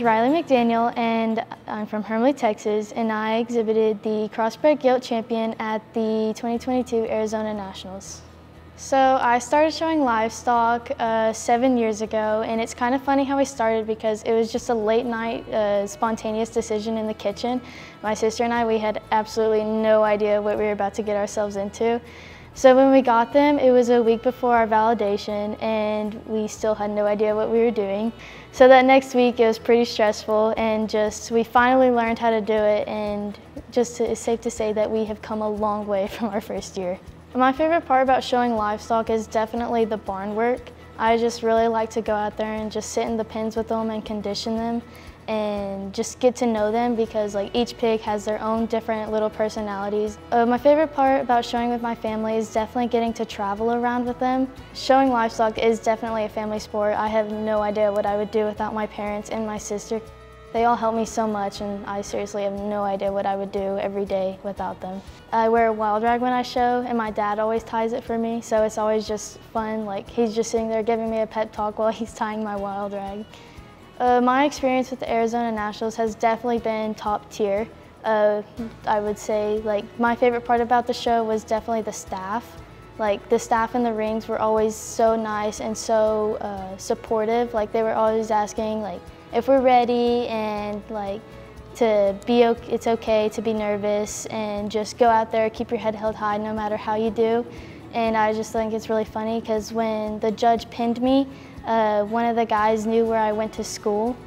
is Rylee McDaniel, and I'm from Rylee, Texas, and I exhibited the Crossbred Gilt champion at the 2022 Arizona Nationals. So I started showing livestock 7 years ago, and it's kind of funny how I started because it was just a late night spontaneous decision in the kitchen. My sister and I, we had absolutely no idea what we were about to get ourselves into. So when we got them, it was a week before our validation, and we still had no idea what we were doing. So that next week, it was pretty stressful, and we finally learned how to do it, and it's safe to say that we have come a long way from our first year. My favorite part about showing livestock is definitely the barn work. I just really like to go out there and just sit in the pens with them and condition them and just get to know them, because each pig has their own different little personalities. My favorite part about showing with my family is definitely getting to travel around with them. Showing livestock is definitely a family sport. I have no idea what I would do without my parents and my sister. They all help me so much, and I seriously have no idea what I would do every day without them. I wear a wild rag when I show, and my dad always ties it for me, so it's always just fun. He's just sitting there giving me a pep talk while he's tying my wild rag. My experience with the Arizona Nationals has definitely been top tier. I would say my favorite part about the show was definitely the staff. The staff in the rings were always so nice and so supportive. They were always asking if we're ready, and it's okay to be nervous, and just go out there, keep your head held high no matter how you do. And I just think it's really funny because when the judge pinned me, one of the guys knew where I went to school,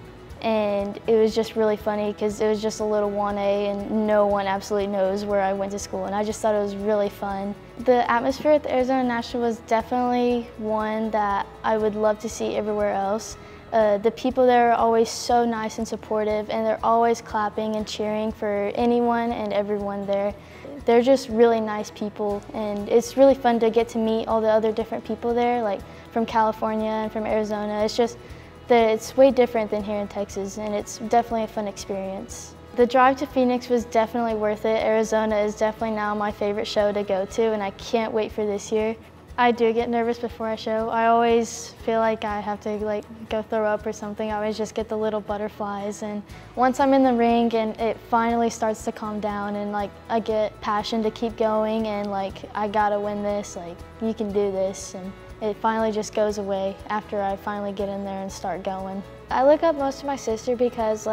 and it was just really funny because it was just a little 1A and no one absolutely knows where I went to school, and I just thought it was really fun. The atmosphere at the Arizona National was definitely one that I would love to see everywhere else. The people there are always so nice and supportive, and they're always clapping and cheering for anyone and everyone there. They're just really nice people, and it's really fun to get to meet all the other different people there, from California and from Arizona. It's just that it's way different than here in Texas, and it's definitely a fun experience. The drive to Phoenix was definitely worth it. Arizona is definitely now my favorite show to go to, and I can't wait for this year. I do get nervous before I show. I always feel like I have to go throw up or something. I always just get the little butterflies, and once I'm in the ring and it finally starts to calm down, and I get passion to keep going, and I gotta win this, you can do this, and it finally just goes away after I finally get in there and start going. I look up most to my sister because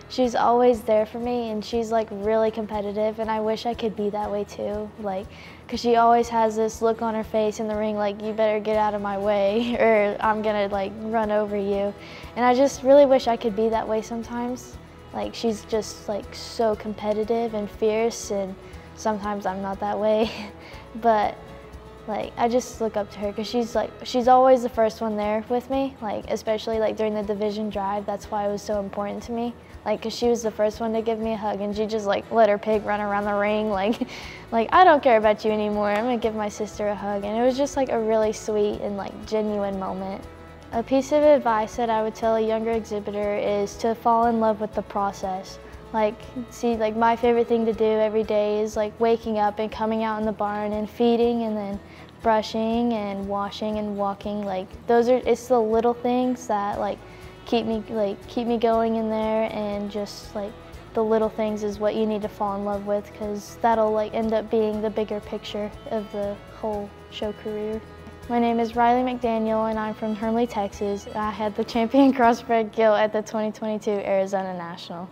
she's always there for me, and she's really competitive, and I wish I could be that way too. Because she always has this look on her face in the ring you better get out of my way or I'm gonna run over you. And I just really wish I could be that way sometimes. She's just so competitive and fierce, and sometimes I'm not that way. But I just look up to her because she's always the first one there with me, especially during the division drive. That's why it was so important to me, because she was the first one to give me a hug, and she just let her pig run around the ring I don't care about you anymore, I'm gonna give my sister a hug. And it was just a really sweet and genuine moment. A piece of advice that I would tell a younger exhibitor is to fall in love with the process. My favorite thing to do every day is waking up and coming out in the barn and feeding, and then brushing and washing and walking. It's the little things that keep me going in there, and just the little things is what you need to fall in love with, because that'll end up being the bigger picture of the whole show career. My name is Rylee McDaniel, and I'm from Rylee, Texas. I had the champion Crossbred Gilt at the 2022 Arizona National.